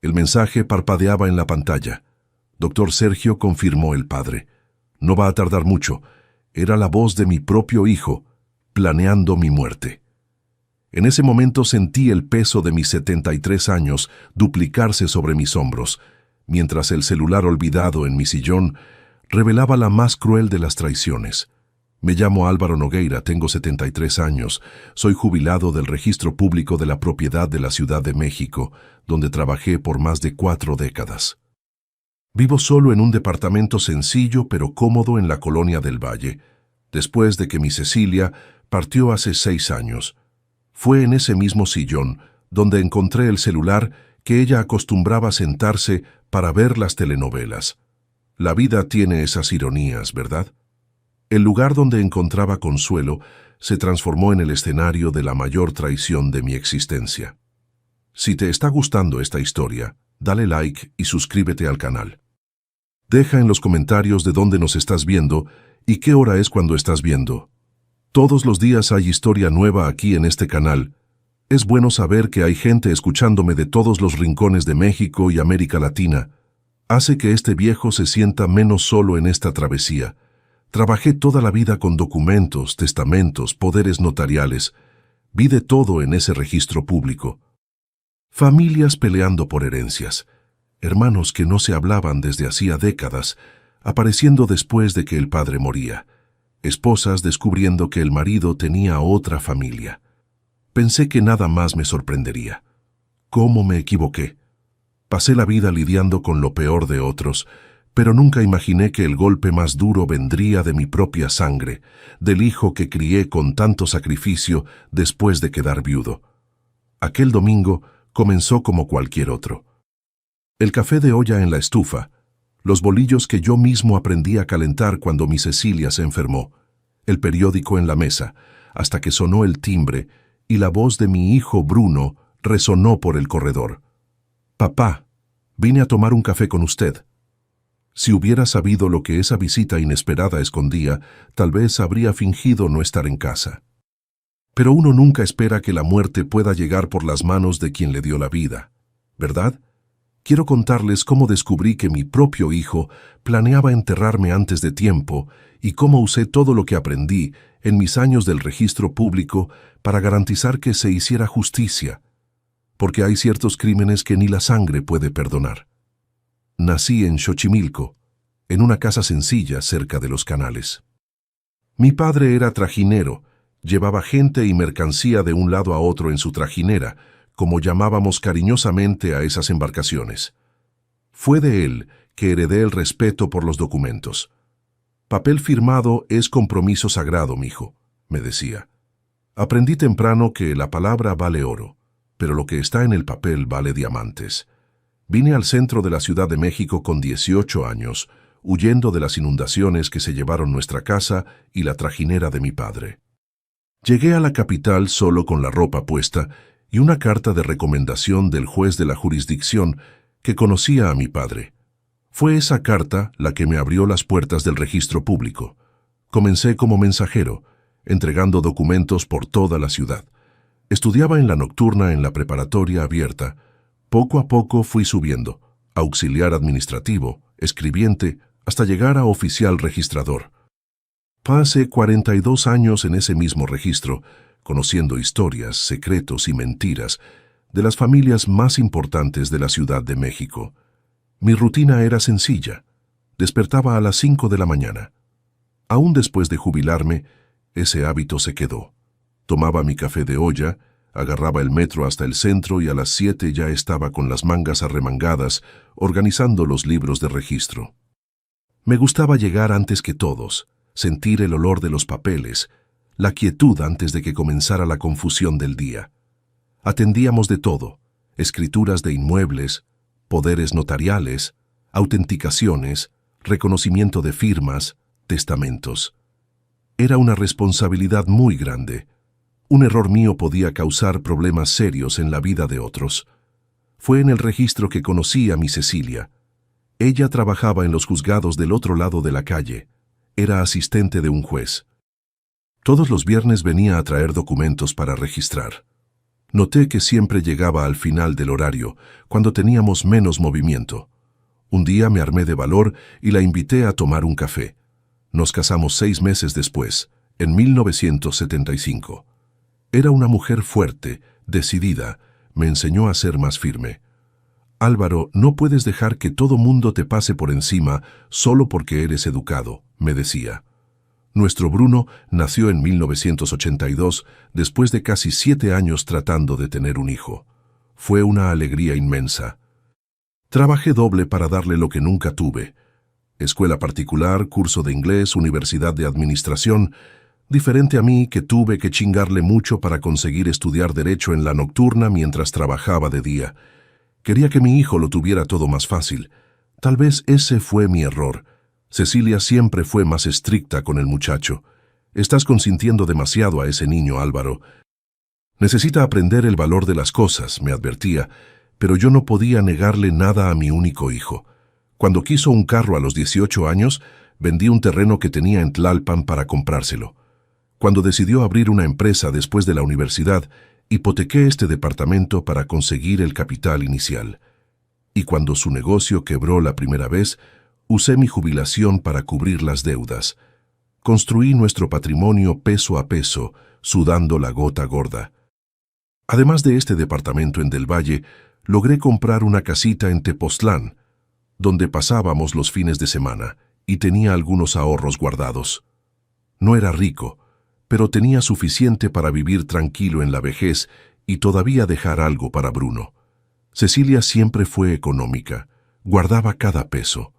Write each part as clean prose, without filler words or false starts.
El mensaje parpadeaba en la pantalla. Doctor Sergio, confirmó el padre. No va a tardar mucho. Era la voz de mi propio hijo, planeando mi muerte. En ese momento sentí el peso de mis 73 años duplicarse sobre mis hombros, mientras el celular olvidado en mi sillón revelaba la más cruel de las traiciones. Me llamo Álvaro Nogueira, tengo 73 años, soy jubilado del Registro Público de la Propiedad de la Ciudad de México, donde trabajé por más de 4 décadas. Vivo solo en un departamento sencillo pero cómodo en la Colonia del Valle, después de que mi Cecilia partió hace 6 años. Fue en ese mismo sillón donde encontré el celular que ella acostumbraba a sentarse para ver las telenovelas. La vida tiene esas ironías, ¿verdad? El lugar donde encontraba consuelo se transformó en el escenario de la mayor traición de mi existencia. Si te está gustando esta historia, dale like y suscríbete al canal. Deja en los comentarios de dónde nos estás viendo y qué hora es cuando estás viendo. Todos los días hay historia nueva aquí en este canal. Es bueno saber que hay gente escuchándome de todos los rincones de México y América Latina. Hace que este viejo se sienta menos solo en esta travesía. Trabajé toda la vida con documentos, testamentos, poderes notariales. Vi de todo en ese registro público. Familias peleando por herencias. Hermanos que no se hablaban desde hacía décadas, apareciendo después de que el padre moría. Esposas descubriendo que el marido tenía otra familia. Pensé que nada más me sorprendería. ¿Cómo me equivoqué? Pasé la vida lidiando con lo peor de otros, pero nunca imaginé que el golpe más duro vendría de mi propia sangre, del hijo que crié con tanto sacrificio después de quedar viudo. Aquel domingo comenzó como cualquier otro. El café de olla en la estufa, los bolillos que yo mismo aprendí a calentar cuando mi Cecilia se enfermó, el periódico en la mesa, hasta que sonó el timbre y la voz de mi hijo Bruno resonó por el corredor. «Papá, vine a tomar un café con usted». Si hubiera sabido lo que esa visita inesperada escondía, tal vez habría fingido no estar en casa. Pero uno nunca espera que la muerte pueda llegar por las manos de quien le dio la vida, ¿verdad? Quiero contarles cómo descubrí que mi propio hijo planeaba enterrarme antes de tiempo y cómo usé todo lo que aprendí en mis años del registro público para garantizar que se hiciera justicia, porque hay ciertos crímenes que ni la sangre puede perdonar. Nací en Xochimilco, en una casa sencilla cerca de los canales. Mi padre era trajinero, llevaba gente y mercancía de un lado a otro en su trajinera, como llamábamos cariñosamente a esas embarcaciones. Fue de él que heredé el respeto por los documentos. Papel firmado es compromiso sagrado, mijo, me decía. Aprendí temprano que la palabra vale oro, pero lo que está en el papel vale diamantes. Vine al centro de la Ciudad de México con 18 años, huyendo de las inundaciones que se llevaron nuestra casa y la trajinera de mi padre. Llegué a la capital solo con la ropa puesta y una carta de recomendación del juez de la jurisdicción que conocía a mi padre. Fue esa carta la que me abrió las puertas del registro público. Comencé como mensajero, entregando documentos por toda la ciudad. Estudiaba en la nocturna en la preparatoria abierta. Poco a poco fui subiendo, auxiliar administrativo, escribiente, hasta llegar a oficial registrador. Pasé 42 años en ese mismo registro, conociendo historias, secretos y mentiras de las familias más importantes de la Ciudad de México. Mi rutina era sencilla. Despertaba a las 5 de la mañana. Aún después de jubilarme, ese hábito se quedó. Tomaba mi café de olla, agarraba el metro hasta el centro y a las 7 ya estaba con las mangas arremangadas, organizando los libros de registro. Me gustaba llegar antes que todos, sentir el olor de los papeles, la quietud antes de que comenzara la confusión del día. Atendíamos de todo, escrituras de inmuebles, poderes notariales, autenticaciones, reconocimiento de firmas, testamentos. Era una responsabilidad muy grande. Un error mío podía causar problemas serios en la vida de otros. Fue en el registro que conocí a mi Cecilia. Ella trabajaba en los juzgados del otro lado de la calle. Era asistente de un juez. Todos los viernes venía a traer documentos para registrar. Noté que siempre llegaba al final del horario, cuando teníamos menos movimiento. Un día me armé de valor y la invité a tomar un café. Nos casamos 6 meses después, en 1975. Era una mujer fuerte, decidida, me enseñó a ser más firme. Álvaro, no puedes dejar que todo mundo te pase por encima solo porque eres educado, me decía. Nuestro Bruno nació en 1982, después de casi 7 años tratando de tener un hijo. Fue una alegría inmensa. Trabajé doble para darle lo que nunca tuve. Escuela particular, curso de inglés, universidad de administración. Diferente a mí, que tuve que chingarle mucho para conseguir estudiar derecho en la nocturna mientras trabajaba de día. Quería que mi hijo lo tuviera todo más fácil. Tal vez ese fue mi error. Cecilia siempre fue más estricta con el muchacho. Estás consintiendo demasiado a ese niño, Álvaro. Necesita aprender el valor de las cosas, me advertía, pero yo no podía negarle nada a mi único hijo. Cuando quiso un carro a los 18 años, vendí un terreno que tenía en Tlalpan para comprárselo. Cuando decidió abrir una empresa después de la universidad, hipotequé este departamento para conseguir el capital inicial. Y cuando su negocio quebró la primera vez, usé mi jubilación para cubrir las deudas. Construí nuestro patrimonio peso a peso, sudando la gota gorda. Además de este departamento en Del Valle, logré comprar una casita en Tepoztlán, donde pasábamos los fines de semana, y tenía algunos ahorros guardados. No era rico, pero tenía suficiente para vivir tranquilo en la vejez y todavía dejar algo para Bruno. Cecilia siempre fue económica, guardaba cada peso.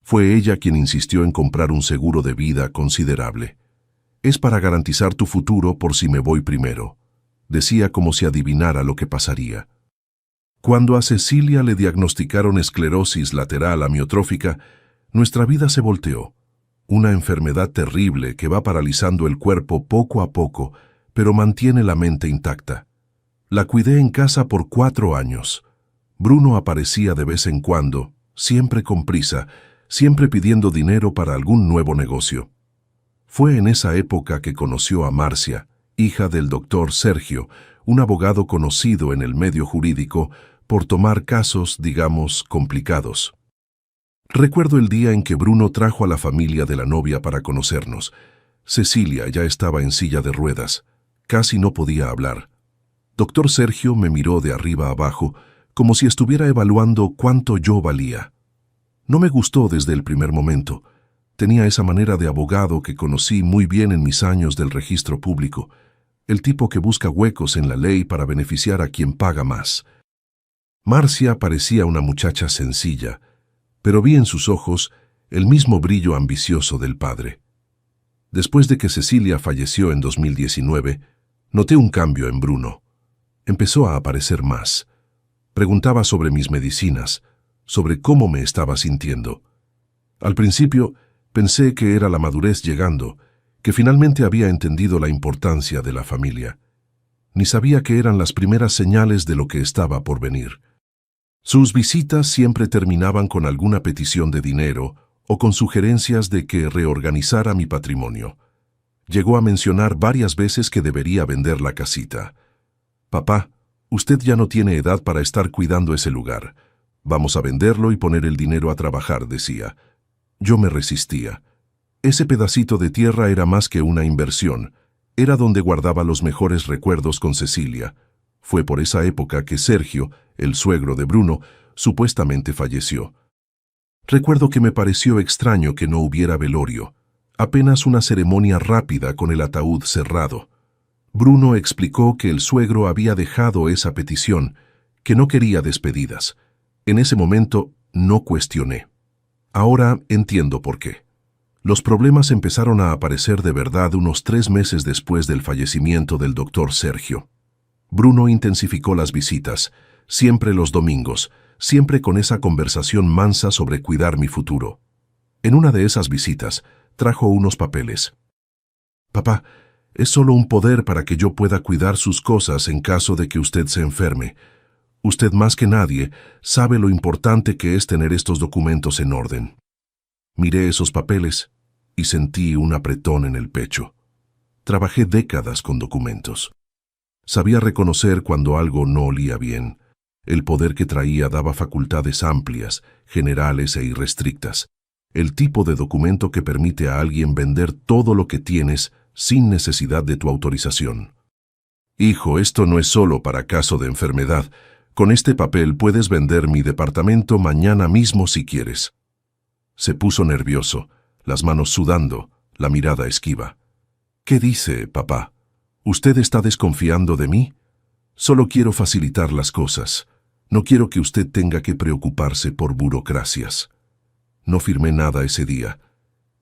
Fue ella quien insistió en comprar un seguro de vida considerable. Es para garantizar tu futuro por si me voy primero, decía como si adivinara lo que pasaría. Cuando a Cecilia le diagnosticaron esclerosis lateral amiotrófica, nuestra vida se volteó. Una enfermedad terrible que va paralizando el cuerpo poco a poco, pero mantiene la mente intacta. La cuidé en casa por 4 años. Bruno aparecía de vez en cuando, siempre con prisa, siempre pidiendo dinero para algún nuevo negocio. Fue en esa época que conoció a Marcia, hija del doctor Sergio, un abogado conocido en el medio jurídico por tomar casos, digamos, complicados. Recuerdo el día en que Bruno trajo a la familia de la novia para conocernos. Cecilia ya estaba en silla de ruedas. Casi no podía hablar. Doctor Sergio me miró de arriba abajo, como si estuviera evaluando cuánto yo valía. No me gustó desde el primer momento. Tenía esa manera de abogado que conocí muy bien en mis años del registro público, el tipo que busca huecos en la ley para beneficiar a quien paga más. Marcia parecía una muchacha sencilla, pero vi en sus ojos el mismo brillo ambicioso del padre. Después de que Cecilia falleció en 2019, noté un cambio en Bruno. Empezó a aparecer más. Preguntaba sobre mis medicinas, sobre cómo me estaba sintiendo. Al principio, pensé que era la madurez llegando, que finalmente había entendido la importancia de la familia. Ni sabía que eran las primeras señales de lo que estaba por venir. Sus visitas siempre terminaban con alguna petición de dinero o con sugerencias de que reorganizara mi patrimonio. Llegó a mencionar varias veces que debería vender la casita. «Papá, usted ya no tiene edad para estar cuidando ese lugar. Vamos a venderlo y poner el dinero a trabajar», decía. Yo me resistía. Ese pedacito de tierra era más que una inversión. Era donde guardaba los mejores recuerdos con Cecilia. Fue por esa época que Sergio, el suegro de Bruno, supuestamente falleció. Recuerdo que me pareció extraño que no hubiera velorio, apenas una ceremonia rápida con el ataúd cerrado. Bruno explicó que el suegro había dejado esa petición, que no quería despedidas. En ese momento no cuestioné. Ahora entiendo por qué. Los problemas empezaron a aparecer de verdad unos 3 meses después del fallecimiento del doctor Sergio. Bruno intensificó las visitas, siempre los domingos, siempre con esa conversación mansa sobre cuidar mi futuro. En una de esas visitas, trajo unos papeles. «Papá, es solo un poder para que yo pueda cuidar sus cosas en caso de que usted se enferme. Usted más que nadie sabe lo importante que es tener estos documentos en orden». Miré esos papeles y sentí un apretón en el pecho. Trabajé décadas con documentos. Sabía reconocer cuando algo no olía bien. El poder que traía daba facultades amplias, generales e irrestrictas. El tipo de documento que permite a alguien vender todo lo que tienes sin necesidad de tu autorización. Hijo, esto no es solo para caso de enfermedad. Con este papel puedes vender mi departamento mañana mismo si quieres. Se puso nervioso, las manos sudando, la mirada esquiva. ¿Qué dice, papá? ¿Usted está desconfiando de mí? Solo quiero facilitar las cosas. No quiero que usted tenga que preocuparse por burocracias. No firmé nada ese día.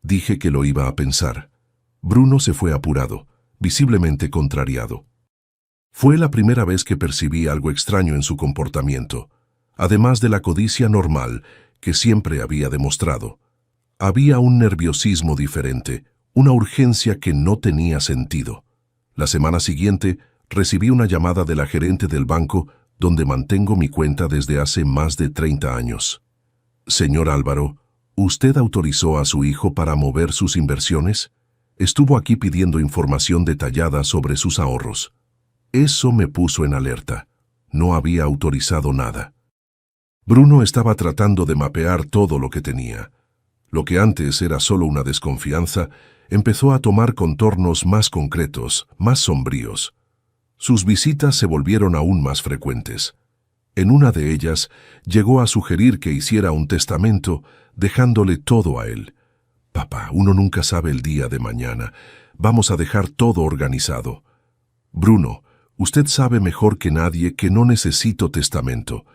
Dije que lo iba a pensar. Bruno se fue apurado, visiblemente contrariado. Fue la primera vez que percibí algo extraño en su comportamiento, además de la codicia normal que siempre había demostrado. Había un nerviosismo diferente, una urgencia que no tenía sentido. La semana siguiente recibí una llamada de la gerente del banco donde mantengo mi cuenta desde hace más de 30 años. Señor Álvaro, ¿usted autorizó a su hijo para mover sus inversiones? Estuvo aquí pidiendo información detallada sobre sus ahorros. Eso me puso en alerta. No había autorizado nada. Bruno estaba tratando de mapear todo lo que tenía. Lo que antes era solo una desconfianza, empezó a tomar contornos más concretos, más sombríos. Sus visitas se volvieron aún más frecuentes. En una de ellas, llegó a sugerir que hiciera un testamento, dejándole todo a él. Papá, uno nunca sabe el día de mañana. Vamos a dejar todo organizado. Bruno, usted sabe mejor que nadie que no necesito testamento.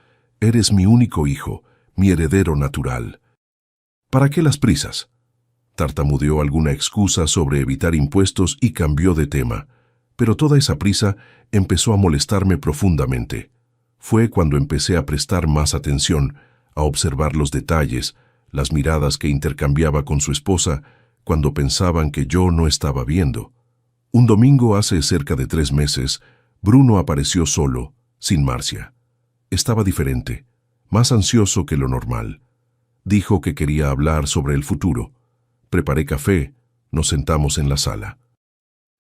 Eres mi único hijo, mi heredero natural. ¿Para qué las prisas? Tartamudeó alguna excusa sobre evitar impuestos y cambió de tema. Pero toda esa prisa empezó a molestarme profundamente. Fue cuando empecé a prestar más atención, a observar los detalles, las miradas que intercambiaba con su esposa cuando pensaban que yo no estaba viendo. Un domingo hace cerca de 3 meses, Bruno apareció solo, sin Marcia. Estaba diferente, más ansioso que lo normal. Dijo que quería hablar sobre el futuro. Preparé café, nos sentamos en la sala.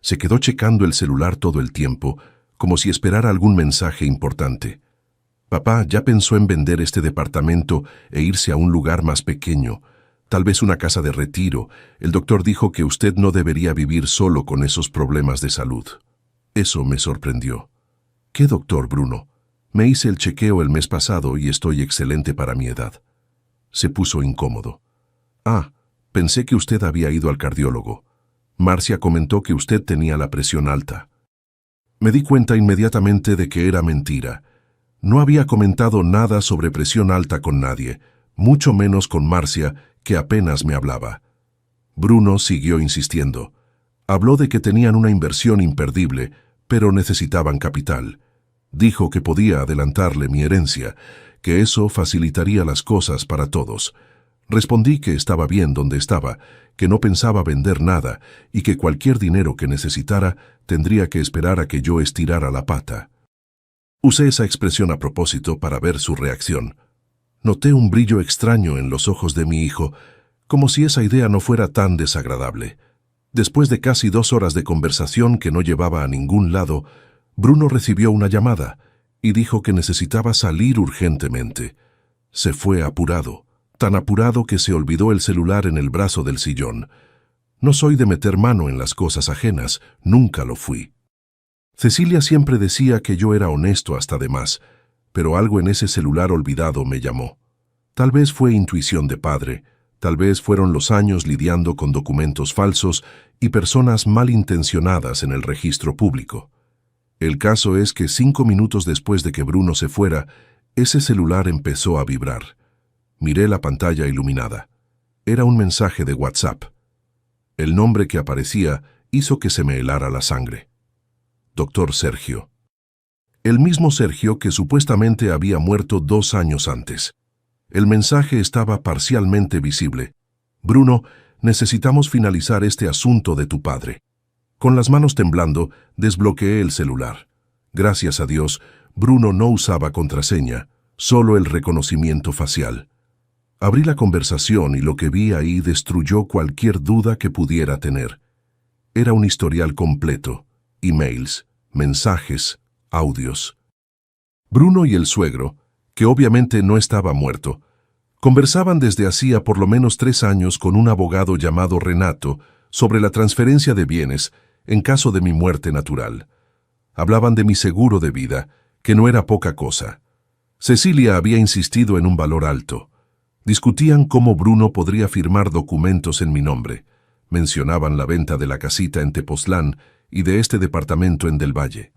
Se quedó checando el celular todo el tiempo, como si esperara algún mensaje importante. Papá ya pensó en vender este departamento e irse a un lugar más pequeño, tal vez una casa de retiro. El doctor dijo que usted no debería vivir solo con esos problemas de salud. Eso me sorprendió. ¿Qué doctor, Bruno? Me hice el chequeo el mes pasado y estoy excelente para mi edad. Se puso incómodo. Pensé que usted había ido al cardiólogo. Marcia comentó que usted tenía la presión alta. Me di cuenta inmediatamente de que era mentira. No había comentado nada sobre presión alta con nadie, mucho menos con Marcia, que apenas me hablaba. Bruno siguió insistiendo. Habló de que tenían una inversión imperdible, pero necesitaban capital. Dijo que podía adelantarle mi herencia, que eso facilitaría las cosas para todos. Respondí que estaba bien donde estaba, que no pensaba vender nada y que cualquier dinero que necesitara tendría que esperar a que yo estirara la pata. Usé esa expresión a propósito para ver su reacción. Noté un brillo extraño en los ojos de mi hijo, como si esa idea no fuera tan desagradable. Después de casi 2 horas de conversación que no llevaba a ningún lado, Bruno recibió una llamada y dijo que necesitaba salir urgentemente. Se fue apurado, tan apurado que se olvidó el celular en el brazo del sillón. No soy de meter mano en las cosas ajenas, nunca lo fui. Cecilia siempre decía que yo era honesto hasta de más, pero algo en ese celular olvidado me llamó. Tal vez fue intuición de padre, tal vez fueron los años lidiando con documentos falsos y personas malintencionadas en el registro público. El caso es que 5 minutos después de que Bruno se fuera, ese celular empezó a vibrar. Miré la pantalla iluminada. Era un mensaje de WhatsApp. El nombre que aparecía hizo que se me helara la sangre. Doctor Sergio. El mismo Sergio que supuestamente había muerto 2 años antes. El mensaje estaba parcialmente visible. Bruno, necesitamos finalizar este asunto de tu padre. Con las manos temblando, desbloqueé el celular. Gracias a Dios, Bruno no usaba contraseña, solo el reconocimiento facial. Abrí la conversación y lo que vi ahí destruyó cualquier duda que pudiera tener. Era un historial completo, emails, mensajes, Audios. Bruno y el suegro, que obviamente no estaba muerto, conversaban desde hacía por lo menos 3 años con un abogado llamado Renato sobre la transferencia de bienes en caso de mi muerte natural. Hablaban de mi seguro de vida, que no era poca cosa. Cecilia había insistido en un valor alto. Discutían cómo Bruno podría firmar documentos en mi nombre. Mencionaban la venta de la casita en Tepoztlán y de este departamento en Del Valle.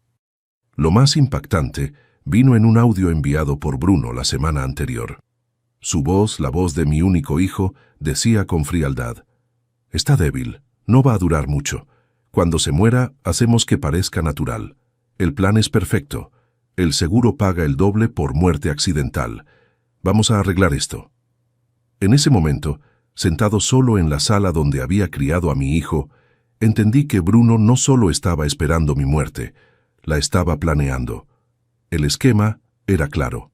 Lo más impactante vino en un audio enviado por Bruno la semana anterior. Su voz, la voz de mi único hijo, decía con frialdad: «Está débil, no va a durar mucho. Cuando se muera, hacemos que parezca natural. El plan es perfecto. El seguro paga el doble por muerte accidental. Vamos a arreglar esto». En ese momento, sentado solo en la sala donde había criado a mi hijo, entendí que Bruno no solo estaba esperando mi muerte, la estaba planeando. El esquema era claro.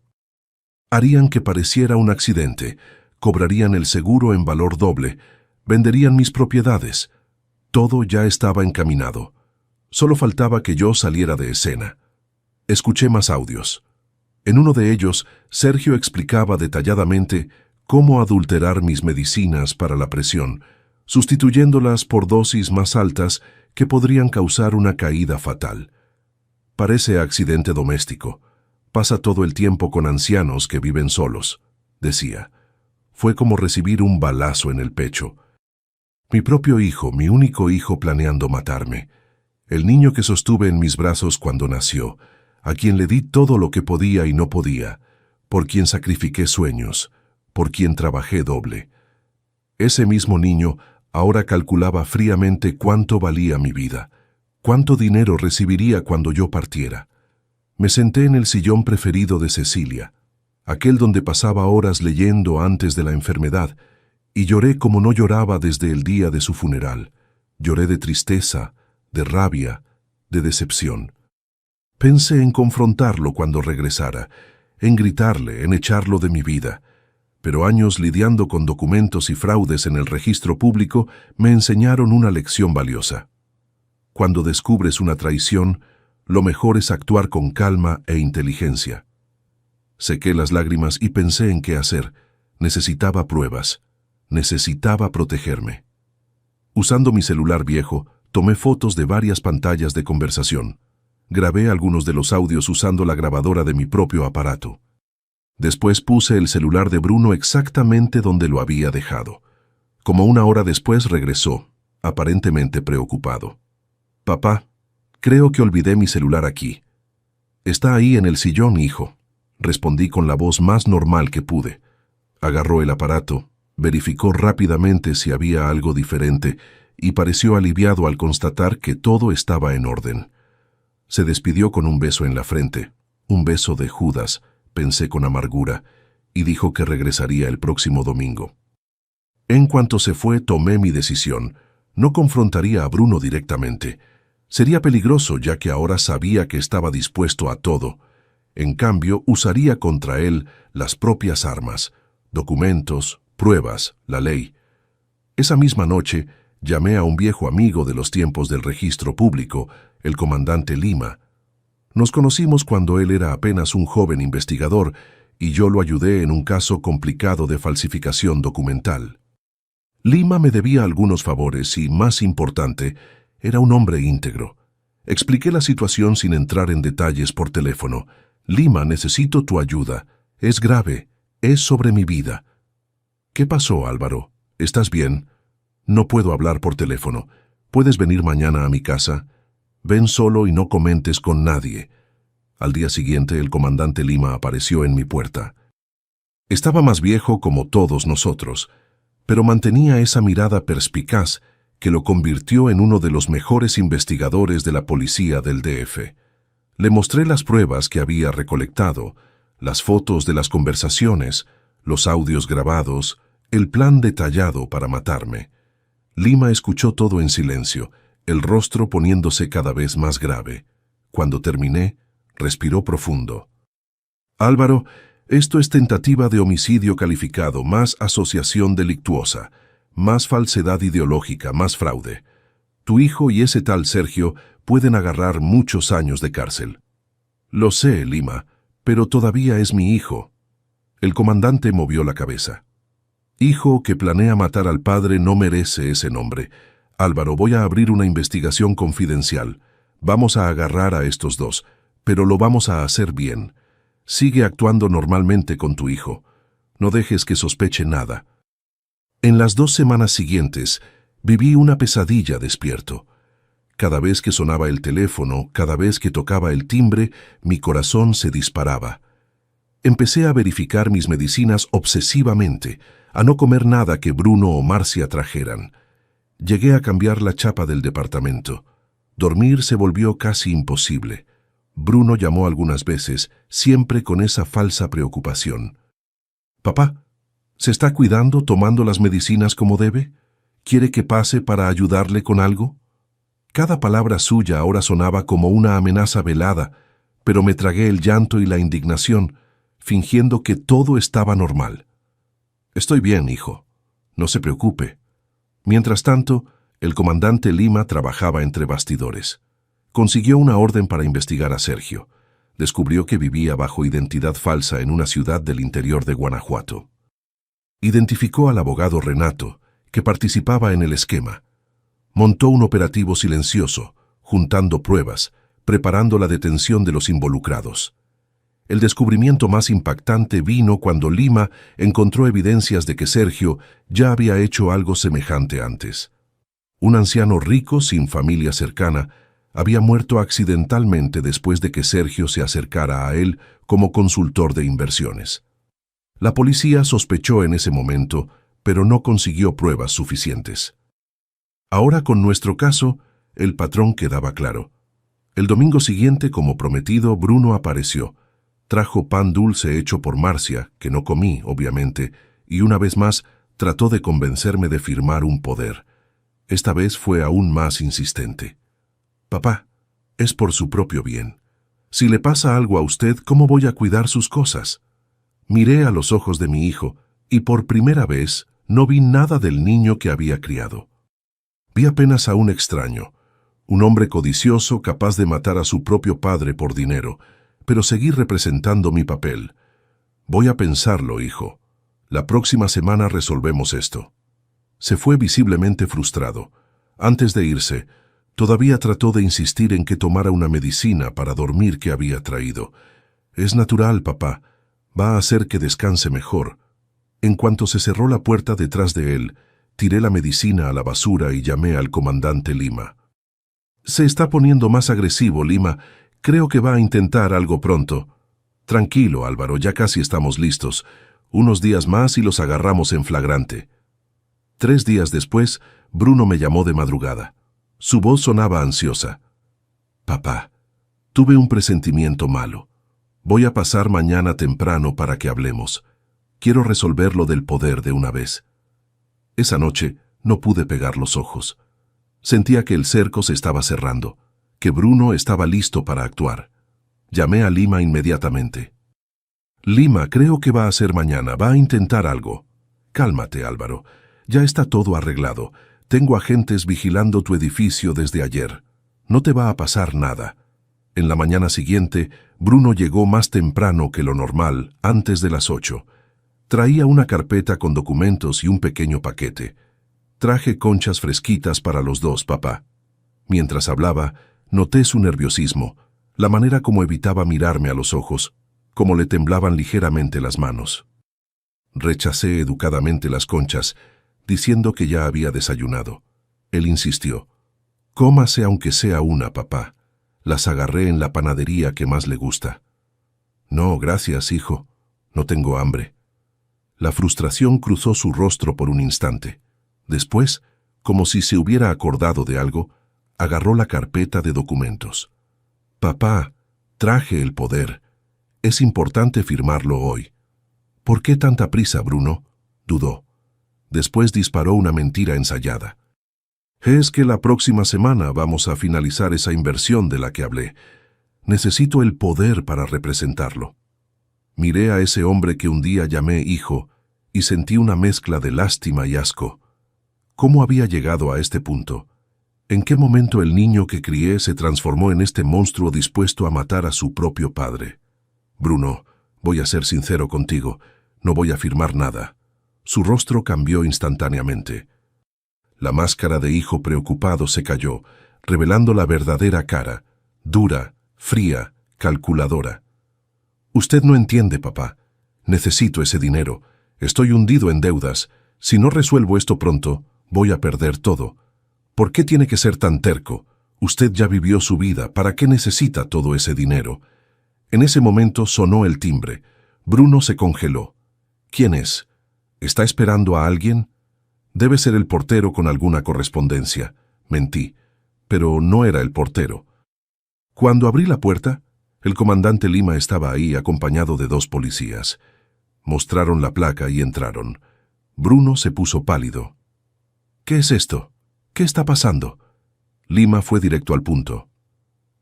Harían que pareciera un accidente, cobrarían el seguro en valor doble, venderían mis propiedades. Todo ya estaba encaminado. Solo faltaba que yo saliera de escena. Escuché más audios. En uno de ellos, Sergio explicaba detalladamente cómo adulterar mis medicinas para la presión, sustituyéndolas por dosis más altas que podrían causar una caída fatal. Parece accidente doméstico. Pasa todo el tiempo con ancianos que viven solos, decía. Fue como recibir un balazo en el pecho. Mi propio hijo, mi único hijo, planeando matarme. El niño que sostuve en mis brazos cuando nació, a quien le di todo lo que podía y no podía, por quien sacrifiqué sueños, por quien trabajé doble. Ese mismo niño ahora calculaba fríamente cuánto valía mi vida, cuánto dinero recibiría cuando yo partiera. Me senté en el sillón preferido de Cecilia, aquel donde pasaba horas leyendo antes de la enfermedad, y lloré como no lloraba desde el día de su funeral. Lloré de tristeza, de rabia, de decepción. Pensé en confrontarlo cuando regresara, en gritarle, en echarlo de mi vida. Pero años lidiando con documentos y fraudes en el registro público me enseñaron una lección valiosa. Cuando descubres una traición, lo mejor es actuar con calma e inteligencia. Sequé las lágrimas y pensé en qué hacer. Necesitaba pruebas. Necesitaba protegerme. Usando mi celular viejo, tomé fotos de varias pantallas de conversación. Grabé algunos de los audios usando la grabadora de mi propio aparato. Después puse el celular de Bruno exactamente donde lo había dejado. Como 1 hora después regresó, aparentemente preocupado. «Papá, creo que olvidé mi celular aquí». «Está ahí en el sillón, hijo», respondí con la voz más normal que pude. Agarró el aparato, verificó rápidamente si había algo diferente y pareció aliviado al constatar que todo estaba en orden. Se despidió con un beso en la frente, un beso de Judas, pensé con amargura, y dijo que regresaría el próximo domingo. En cuanto se fue, tomé mi decisión. No confrontaría a Bruno directamente. Sería peligroso, ya que ahora sabía que estaba dispuesto a todo. En cambio, usaría contra él las propias armas, documentos, pruebas, la ley. Esa misma noche, llamé a un viejo amigo de los tiempos del registro público, el comandante Lima. Nos conocimos cuando él era apenas un joven investigador y yo lo ayudé en un caso complicado de falsificación documental. Lima me debía algunos favores y, más importante, era un hombre íntegro. Expliqué la situación sin entrar en detalles por teléfono. «Lima, necesito tu ayuda. Es grave. Es sobre mi vida». «¿Qué pasó, Álvaro? ¿Estás bien?» «No puedo hablar por teléfono. ¿Puedes venir mañana a mi casa?» «Ven solo y no comentes con nadie». Al día siguiente, el comandante Lima apareció en mi puerta. Estaba más viejo como todos nosotros, pero mantenía esa mirada perspicaz que lo convirtió en uno de los mejores investigadores de la policía del DF. Le mostré las pruebas que había recolectado, las fotos de las conversaciones, los audios grabados, el plan detallado para matarme. Lima escuchó todo en silencio, el rostro poniéndose cada vez más grave. Cuando terminé, respiró profundo. «Álvaro, esto es tentativa de homicidio calificado, más asociación delictuosa, más falsedad ideológica, más fraude. Tu hijo y ese tal Sergio pueden agarrar muchos años de cárcel». Lo sé, Lima, pero todavía es mi hijo. El comandante movió la cabeza. Hijo que planea matar al padre no merece ese nombre. Álvaro, voy a abrir una investigación confidencial. Vamos a agarrar a estos dos, pero lo vamos a hacer bien. Sigue actuando normalmente con tu hijo. No dejes que sospeche nada. En las 2 semanas siguientes, viví una pesadilla despierto. Cada vez que sonaba el teléfono, cada vez que tocaba el timbre, mi corazón se disparaba. Empecé a verificar mis medicinas obsesivamente, a no comer nada que Bruno o Marcia trajeran. Llegué a cambiar la chapa del departamento. Dormir se volvió casi imposible. Bruno llamó algunas veces, siempre con esa falsa preocupación. «Papá, ¿se está cuidando, tomando las medicinas como debe? ¿Quiere que pase para ayudarle con algo?» Cada palabra suya ahora sonaba como una amenaza velada, pero me tragué el llanto y la indignación, fingiendo que todo estaba normal. «Estoy bien, hijo. No se preocupe». Mientras tanto, el comandante Lima trabajaba entre bastidores. Consiguió una orden para investigar a Sergio. Descubrió que vivía bajo identidad falsa en una ciudad del interior de Guanajuato. Identificó al abogado Renato, que participaba en el esquema. Montó un operativo silencioso, juntando pruebas, preparando la detención de los involucrados. El descubrimiento más impactante vino cuando Lima encontró evidencias de que Sergio ya había hecho algo semejante antes. Un anciano rico, sin familia cercana, había muerto accidentalmente después de que Sergio se acercara a él como consultor de inversiones. La policía sospechó en ese momento, pero no consiguió pruebas suficientes. Ahora con nuestro caso, el patrón quedaba claro. El domingo siguiente, como prometido, Bruno apareció. Trajo pan dulce hecho por Marcia, que no comí, obviamente, y una vez más trató de convencerme de firmar un poder. Esta vez fue aún más insistente. «Papá, es por su propio bien. Si le pasa algo a usted, ¿cómo voy a cuidar sus cosas?» Miré a los ojos de mi hijo y por primera vez no vi nada del niño que había criado. Vi apenas a un extraño, un hombre codicioso capaz de matar a su propio padre por dinero, pero seguí representando mi papel. «Voy a pensarlo, hijo. La próxima semana resolvemos esto». Se fue visiblemente frustrado. Antes de irse, todavía trató de insistir en que tomara una medicina para dormir que había traído. «Es natural, papá. Va a hacer que descanse mejor». En cuanto se cerró la puerta detrás de él, tiré la medicina a la basura y llamé al comandante Lima. «Se está poniendo más agresivo, Lima. Creo que va a intentar algo pronto». «Tranquilo, Álvaro, ya casi estamos listos. Unos días más y los agarramos en flagrante». 3 días después, Bruno me llamó de madrugada. Su voz sonaba ansiosa. «Papá, tuve un presentimiento malo. Voy a pasar mañana temprano para que hablemos. Quiero resolver lo del poder de una vez». Esa noche no pude pegar los ojos. Sentía que el cerco se estaba cerrando, que Bruno estaba listo para actuar. Llamé a Lima inmediatamente. «Lima, creo que va a ser mañana. Va a intentar algo». «Cálmate, Álvaro. Ya está todo arreglado. Tengo agentes vigilando tu edificio desde ayer. No te va a pasar nada». En la mañana siguiente, Bruno llegó más temprano que lo normal, antes de las 8. Traía una carpeta con documentos y un pequeño paquete. «Traje conchas fresquitas para los dos, papá». Mientras hablaba, noté su nerviosismo, la manera como evitaba mirarme a los ojos, como le temblaban ligeramente las manos. Rechacé educadamente las conchas, diciendo que ya había desayunado. Él insistió. «Cómase aunque sea una, papá. Las agarré en la panadería que más le gusta». «No, gracias, hijo. No tengo hambre». La frustración cruzó su rostro por un instante. Después, como si se hubiera acordado de algo, agarró la carpeta de documentos. «Papá, traje el poder. Es importante firmarlo hoy». «¿Por qué tanta prisa, Bruno?», dudó. Después disparó una mentira ensayada. «Es que la próxima semana vamos a finalizar esa inversión de la que hablé. Necesito el poder para representarlo». Miré a ese hombre que un día llamé hijo y sentí una mezcla de lástima y asco. ¿Cómo había llegado a este punto? ¿En qué momento el niño que crié se transformó en este monstruo dispuesto a matar a su propio padre? Bruno, voy a ser sincero contigo, no voy a afirmar nada. Su rostro cambió instantáneamente. La máscara de hijo preocupado se cayó, revelando la verdadera cara, dura, fría, calculadora. Usted no entiende, papá. Necesito ese dinero. Estoy hundido en deudas. Si no resuelvo esto pronto, voy a perder todo. ¿Por qué tiene que ser tan terco? Usted ya vivió su vida. ¿Para qué necesita todo ese dinero? En ese momento sonó el timbre. Bruno se congeló. ¿Quién es? ¿Está esperando a alguien? Debe ser el portero con alguna correspondencia. Mentí. Pero no era el portero. Cuando abrí la puerta, el comandante Lima estaba ahí acompañado de 2 policías. Mostraron la placa y entraron. Bruno se puso pálido. ¿Qué es esto? ¿Qué está pasando? Lima fue directo al punto.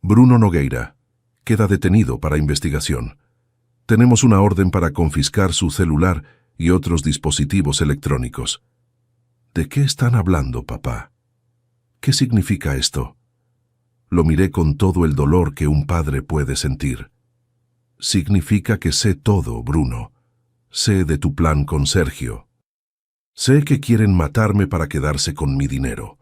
Bruno Nogueira queda detenido para investigación. Tenemos una orden para confiscar su celular y otros dispositivos electrónicos. ¿De qué están hablando, papá? ¿Qué significa esto? Lo miré con todo el dolor que un padre puede sentir. Significa que sé todo, Bruno. Sé de tu plan con Sergio. Sé que quieren matarme para quedarse con mi dinero.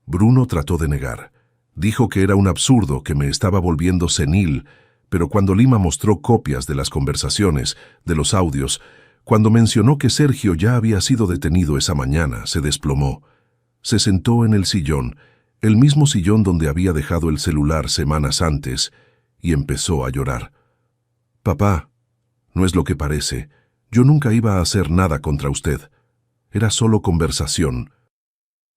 Bruno trató de negar. Dijo que era un absurdo, que me estaba volviendo senil, pero cuando Lima mostró copias de las conversaciones, de los audios, cuando mencionó que Sergio ya había sido detenido esa mañana, se desplomó. Se sentó en el sillón, el mismo sillón donde había dejado el celular semanas antes, y empezó a llorar. Papá, no es lo que parece. Yo nunca iba a hacer nada contra usted. Era solo conversación.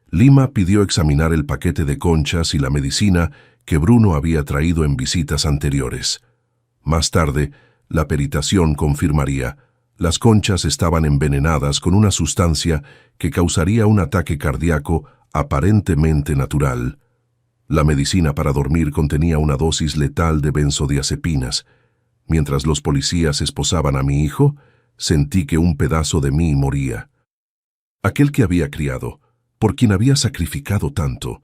Lima pidió examinar el paquete de conchas y la medicina que Bruno había traído en visitas anteriores. Más tarde, la peritación confirmaría: las conchas estaban envenenadas con una sustancia que causaría un ataque cardíaco aparentemente natural. La medicina para dormir contenía una dosis letal de benzodiazepinas. Mientras los policías esposaban a mi hijo, sentí que un pedazo de mí moría. Aquel que había criado, por quien había sacrificado tanto,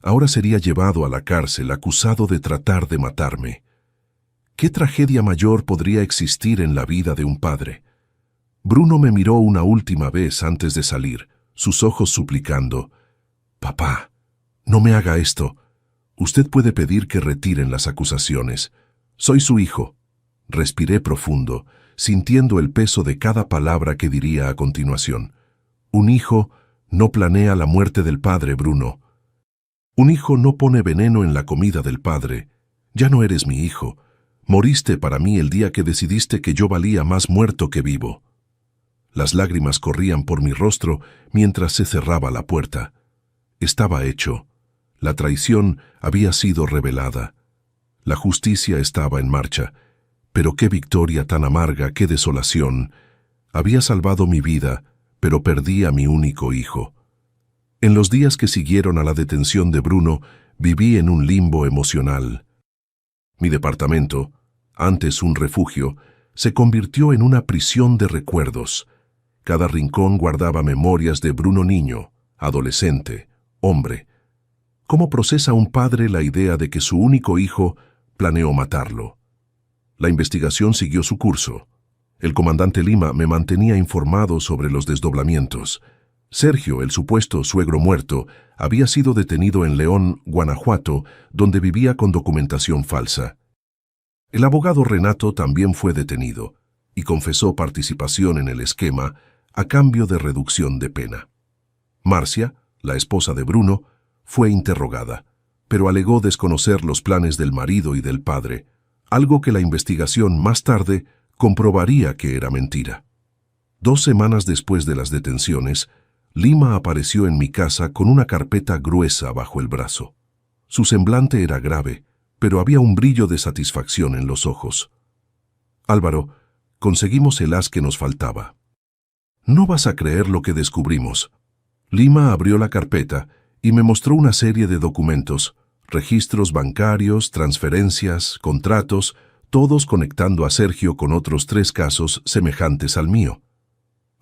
ahora sería llevado a la cárcel acusado de tratar de matarme. ¿Qué tragedia mayor podría existir en la vida de un padre? Bruno me miró una última vez antes de salir, sus ojos suplicando: «Papá, no me haga esto. Usted puede pedir que retiren las acusaciones. Soy su hijo». Respiré profundo, sintiendo el peso de cada palabra que diría a continuación. Un hijo no planea la muerte del padre, Bruno. Un hijo no pone veneno en la comida del padre. Ya no eres mi hijo. Moriste para mí el día que decidiste que yo valía más muerto que vivo. Las lágrimas corrían por mi rostro mientras se cerraba la puerta. Estaba hecho. La traición había sido revelada. La justicia estaba en marcha. Pero qué victoria tan amarga, qué desolación. Había salvado mi vida, pero perdí a mi único hijo. En los días que siguieron a la detención de Bruno, viví en un limbo emocional. Mi departamento, antes un refugio, se convirtió en una prisión de recuerdos. Cada rincón guardaba memorias de Bruno niño, adolescente, hombre. ¿Cómo procesa un padre la idea de que su único hijo planeó matarlo? La investigación siguió su curso. El comandante Lima me mantenía informado sobre los desdoblamientos. Sergio, el supuesto suegro muerto, había sido detenido en León, Guanajuato, donde vivía con documentación falsa. El abogado Renato también fue detenido y confesó participación en el esquema a cambio de reducción de pena. Marcia, la esposa de Bruno, fue interrogada, pero alegó desconocer los planes del marido y del padre, algo que la investigación más tarde comprobaría que era mentira. 2 semanas después de las detenciones, Lima apareció en mi casa con una carpeta gruesa bajo el brazo. Su semblante era grave, pero había un brillo de satisfacción en los ojos. «Álvaro, conseguimos el as que nos faltaba». «No vas a creer lo que descubrimos». Lima abrió la carpeta y me mostró una serie de documentos, registros bancarios, transferencias, contratos, todos conectando a Sergio con otros 3 casos semejantes al mío.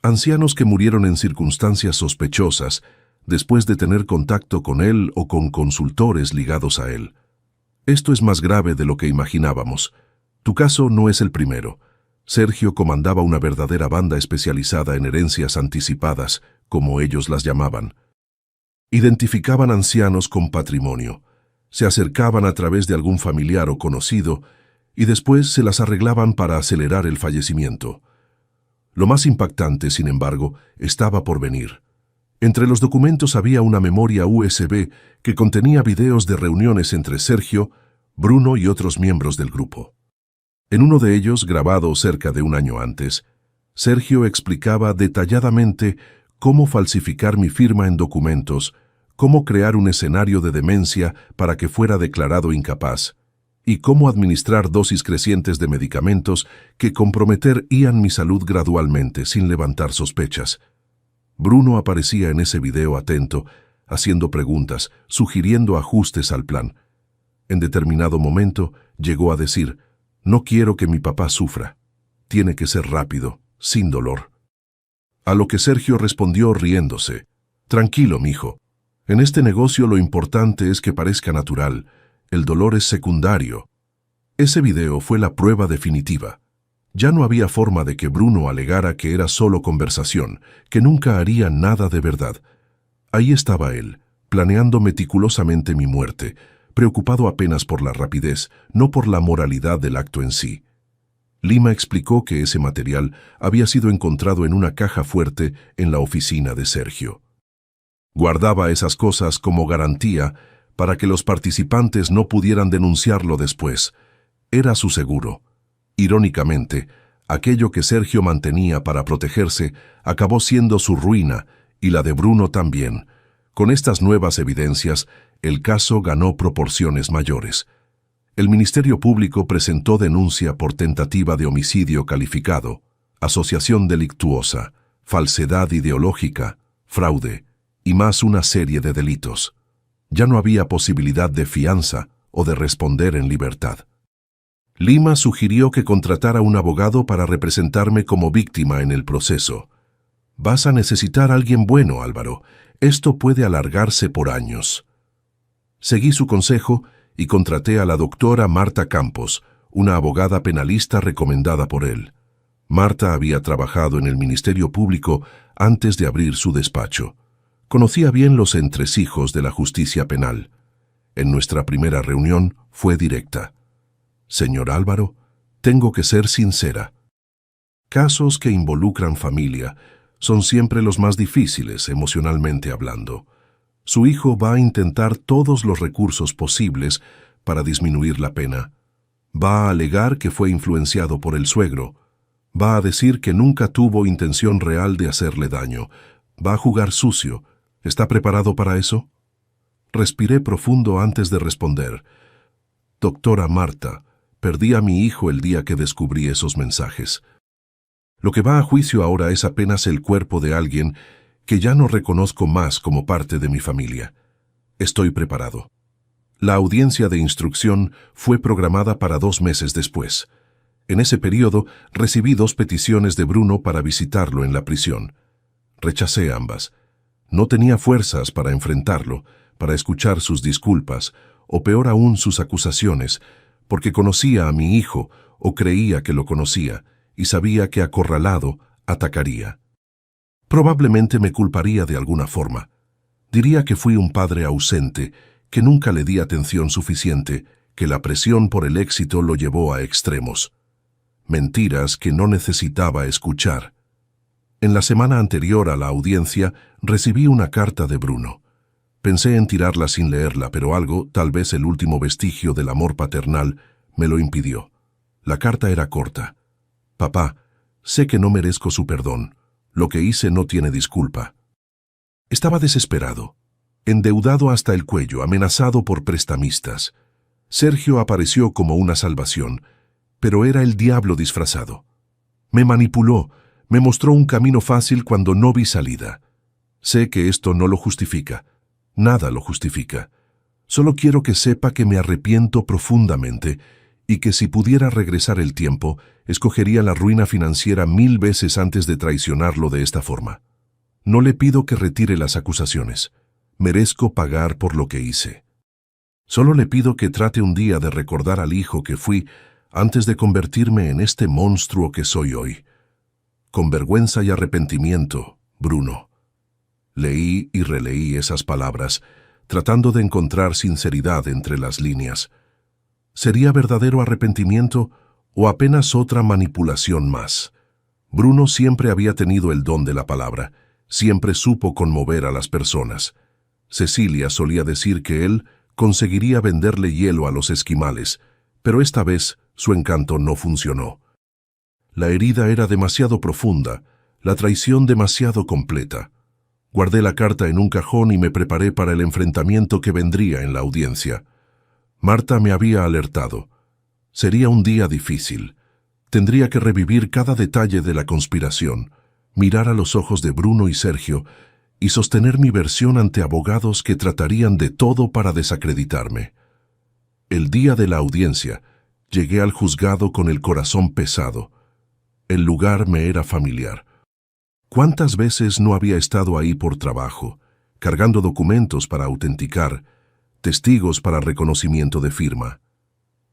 Ancianos que murieron en circunstancias sospechosas, después de tener contacto con él o con consultores ligados a él. Esto es más grave de lo que imaginábamos. Tu caso no es el primero. Sergio comandaba una verdadera banda especializada en herencias anticipadas, como ellos las llamaban. Identificaban ancianos con patrimonio, se acercaban a través de algún familiar o conocido y después se las arreglaban para acelerar el fallecimiento. Lo más impactante, sin embargo, estaba por venir. Entre los documentos había una memoria USB que contenía videos de reuniones entre Sergio, Bruno y otros miembros del grupo. En uno de ellos, grabado cerca de un año antes, Sergio explicaba detalladamente cómo falsificar mi firma en documentos, cómo crear un escenario de demencia para que fuera declarado incapaz, y cómo administrar dosis crecientes de medicamentos que comprometerían mi salud gradualmente sin levantar sospechas. Bruno aparecía en ese video atento, haciendo preguntas, sugiriendo ajustes al plan. En determinado momento llegó a decir: «No quiero que mi papá sufra. Tiene que ser rápido, sin dolor». A lo que Sergio respondió riéndose: «Tranquilo, mijo. En este negocio lo importante es que parezca natural. El dolor es secundario». Ese video fue la prueba definitiva. Ya no había forma de que Bruno alegara que era solo conversación, que nunca haría nada de verdad. Ahí estaba él, planeando meticulosamente mi muerte, preocupado apenas por la rapidez, no por la moralidad del acto en sí. Lima explicó que ese material había sido encontrado en una caja fuerte en la oficina de Sergio. Guardaba esas cosas como garantía para que los participantes no pudieran denunciarlo después. Era su seguro. Irónicamente, aquello que Sergio mantenía para protegerse acabó siendo su ruina, y la de Bruno también. Con estas nuevas evidencias, el caso ganó proporciones mayores. El Ministerio Público presentó denuncia por tentativa de homicidio calificado, asociación delictuosa, falsedad ideológica, fraude y más una serie de delitos. Ya no había posibilidad de fianza o de responder en libertad. Lima sugirió que contratara un abogado para representarme como víctima en el proceso. «Vas a necesitar a alguien bueno, Álvaro. Esto puede alargarse por años». Seguí su consejo y contraté a la doctora Marta Campos, una abogada penalista recomendada por él. Marta había trabajado en el Ministerio Público antes de abrir su despacho. Conocía bien los entresijos de la justicia penal. En nuestra primera reunión fue directa: «Señor Álvaro, tengo que ser sincera. Casos que involucran familia son siempre los más difíciles emocionalmente hablando. Su hijo va a intentar todos los recursos posibles para disminuir la pena. Va a alegar que fue influenciado por el suegro. Va a decir que nunca tuvo intención real de hacerle daño. Va a jugar sucio. ¿Está preparado para eso?». Respiré profundo antes de responder: «Doctora Marta, perdí a mi hijo el día que descubrí esos mensajes. Lo que va a juicio ahora es apenas el cuerpo de alguien que ya no reconozco más como parte de mi familia. Estoy preparado». La audiencia de instrucción fue programada para 2 meses después. En ese periodo recibí 2 peticiones de Bruno para visitarlo en la prisión. Rechacé ambas. No tenía fuerzas para enfrentarlo, para escuchar sus disculpas, o peor aún sus acusaciones, porque conocía a mi hijo, o creía que lo conocía, y sabía que acorralado atacaría. Probablemente me culparía de alguna forma. Diría que fui un padre ausente, que nunca le di atención suficiente, que la presión por el éxito lo llevó a extremos. Mentiras que no necesitaba escuchar. En la semana anterior a la audiencia recibí una carta de Bruno. Pensé en tirarla sin leerla, pero algo, tal vez el último vestigio del amor paternal, me lo impidió. La carta era corta: «Papá, sé que no merezco su perdón. Lo que hice no tiene disculpa». Estaba desesperado, endeudado hasta el cuello, amenazado por prestamistas. Sergio apareció como una salvación, pero era el diablo disfrazado. Me manipuló, me mostró un camino fácil cuando no vi salida. Sé que esto no lo justifica. Nada lo justifica. Solo quiero que sepa que me arrepiento profundamente y que si pudiera regresar el tiempo, escogería la ruina financiera 1000 veces antes de traicionarlo de esta forma. No le pido que retire las acusaciones. Merezco pagar por lo que hice. Solo le pido que trate un día de recordar al hijo que fui antes de convertirme en este monstruo que soy hoy. Con vergüenza y arrepentimiento, Bruno. Leí y releí esas palabras, tratando de encontrar sinceridad entre las líneas. ¿Sería verdadero arrepentimiento o apenas otra manipulación más? Bruno siempre había tenido el don de la palabra, siempre supo conmover a las personas. Cecilia solía decir que él conseguiría venderle hielo a los esquimales, pero esta vez su encanto no funcionó. La herida era demasiado profunda, la traición demasiado completa. Guardé la carta en un cajón y me preparé para el enfrentamiento que vendría en la audiencia. Marta me había alertado. Sería un día difícil. Tendría que revivir cada detalle de la conspiración, mirar a los ojos de Bruno y Sergio y sostener mi versión ante abogados que tratarían de todo para desacreditarme. El día de la audiencia, llegué al juzgado con el corazón pesado. El lugar me era familiar. ¿Cuántas veces no había estado ahí por trabajo, cargando documentos para autenticar, testigos para reconocimiento de firma?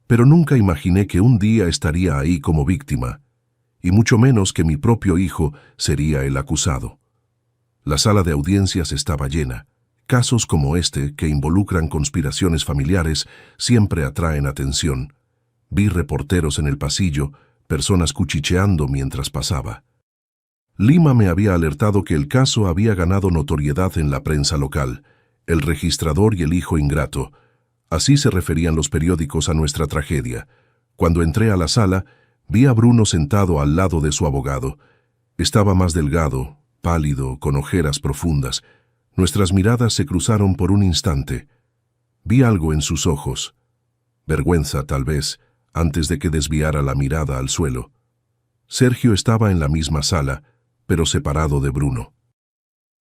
Pero nunca imaginé que un día estaría ahí como víctima, y mucho menos que mi propio hijo sería el acusado. La sala de audiencias estaba llena. Casos como este, que involucran conspiraciones familiares, siempre atraen atención. Vi reporteros en el pasillo, personas cuchicheando mientras pasaba. Lima me había alertado que el caso había ganado notoriedad en la prensa local, el registrador y el hijo ingrato. Así se referían los periódicos a nuestra tragedia. Cuando entré a la sala, vi a Bruno sentado al lado de su abogado. Estaba más delgado, pálido, con ojeras profundas. Nuestras miradas se cruzaron por un instante. Vi algo en sus ojos. Vergüenza, tal vez, antes de que desviara la mirada al suelo. Sergio estaba en la misma sala, pero separado de Bruno.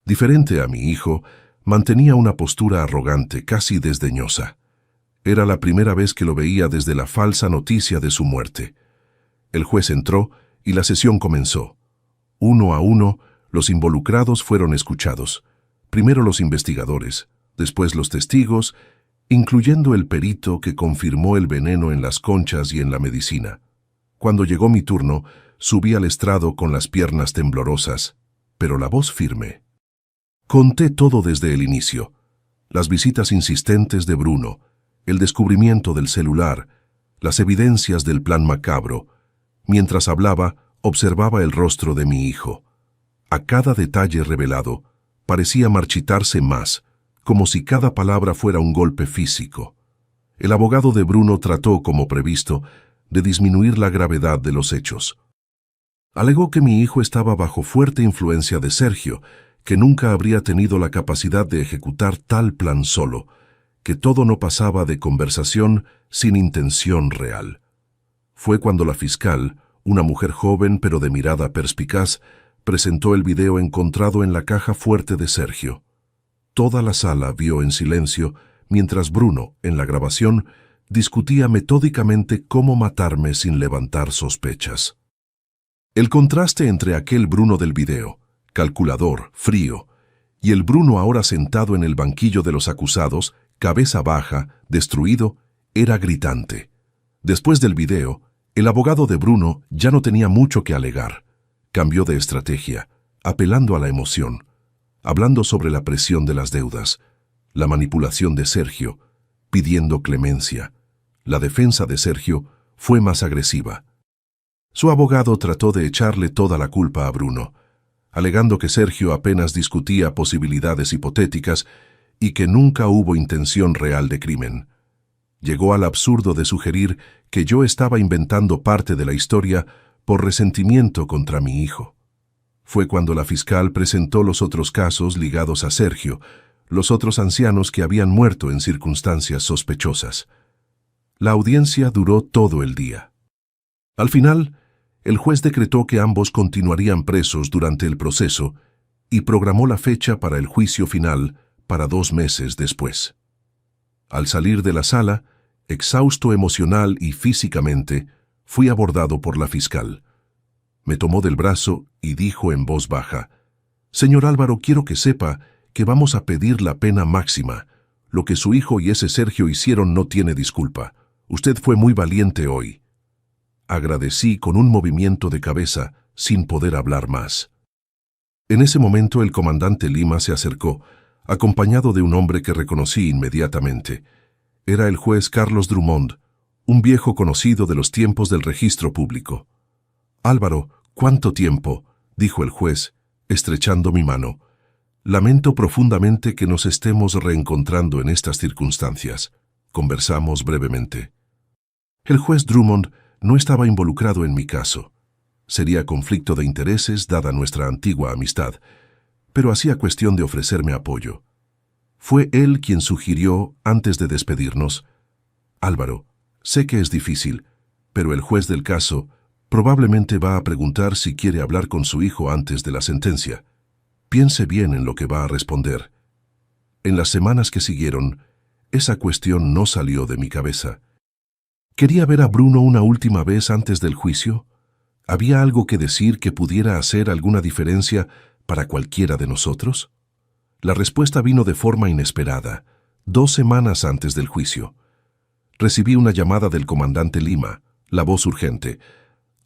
Diferente a mi hijo, mantenía una postura arrogante, casi desdeñosa. Era la primera vez que lo veía desde la falsa noticia de su muerte. El juez entró y la sesión comenzó. Uno a uno, los involucrados fueron escuchados. Primero los investigadores, después los testigos, incluyendo el perito que confirmó el veneno en las conchas y en la medicina. Cuando llegó mi turno, subí al estrado con las piernas temblorosas, pero la voz firme. Conté todo desde el inicio. Las visitas insistentes de Bruno, el descubrimiento del celular, las evidencias del plan macabro. Mientras hablaba, observaba el rostro de mi hijo. A cada detalle revelado, parecía marchitarse más, como si cada palabra fuera un golpe físico. El abogado de Bruno trató, como previsto, de disminuir la gravedad de los hechos. Alegó que mi hijo estaba bajo fuerte influencia de Sergio, que nunca habría tenido la capacidad de ejecutar tal plan solo, que todo no pasaba de conversación sin intención real. Fue cuando la fiscal, una mujer joven pero de mirada perspicaz, presentó el video encontrado en la caja fuerte de Sergio. Toda la sala vio en silencio, mientras Bruno, en la grabación, discutía metódicamente cómo matarme sin levantar sospechas. El contraste entre aquel Bruno del video, calculador, frío, y el Bruno ahora sentado en el banquillo de los acusados, cabeza baja, destruido, era gritante. Después del video, el abogado de Bruno ya no tenía mucho que alegar. Cambió de estrategia, apelando a la emoción, hablando sobre la presión de las deudas, la manipulación de Sergio, pidiendo clemencia. La defensa de Sergio fue más agresiva. Su abogado trató de echarle toda la culpa a Bruno, alegando que Sergio apenas discutía posibilidades hipotéticas y que nunca hubo intención real de crimen. Llegó al absurdo de sugerir que yo estaba inventando parte de la historia por resentimiento contra mi hijo. Fue cuando la fiscal presentó los otros casos ligados a Sergio, los otros ancianos que habían muerto en circunstancias sospechosas. La audiencia duró todo el día. Al final, el juez decretó que ambos continuarían presos durante el proceso y programó la fecha para el juicio final para 2 meses después. Al salir de la sala, exhausto emocional y físicamente, fui abordado por la fiscal. Me tomó del brazo y dijo en voz baja: «Señor Álvaro, quiero que sepa que vamos a pedir la pena máxima. Lo que su hijo y ese Sergio hicieron no tiene disculpa. Usted fue muy valiente hoy. Agradecí con un movimiento de cabeza, sin poder hablar más. En ese momento el comandante Lima se acercó, acompañado de un hombre que reconocí inmediatamente. Era el juez Carlos Drummond, un viejo conocido de los tiempos del registro público. «Álvaro, ¿cuánto tiempo?», dijo el juez, estrechando mi mano. «Lamento profundamente que nos estemos reencontrando en estas circunstancias». Conversamos brevemente. El juez Drummond no estaba involucrado en mi caso. Sería conflicto de intereses dada nuestra antigua amistad, pero hacía cuestión de ofrecerme apoyo. Fue él quien sugirió, antes de despedirnos: «Álvaro, sé que es difícil, pero el juez del caso probablemente va a preguntar si quiere hablar con su hijo antes de la sentencia. Piense bien en lo que va a responder». En las semanas que siguieron, esa cuestión no salió de mi cabeza. ¿Quería ver a Bruno una última vez antes del juicio? ¿Había algo que decir que pudiera hacer alguna diferencia para cualquiera de nosotros? La respuesta vino de forma inesperada, 2 semanas antes del juicio. Recibí una llamada del comandante Lima, la voz urgente.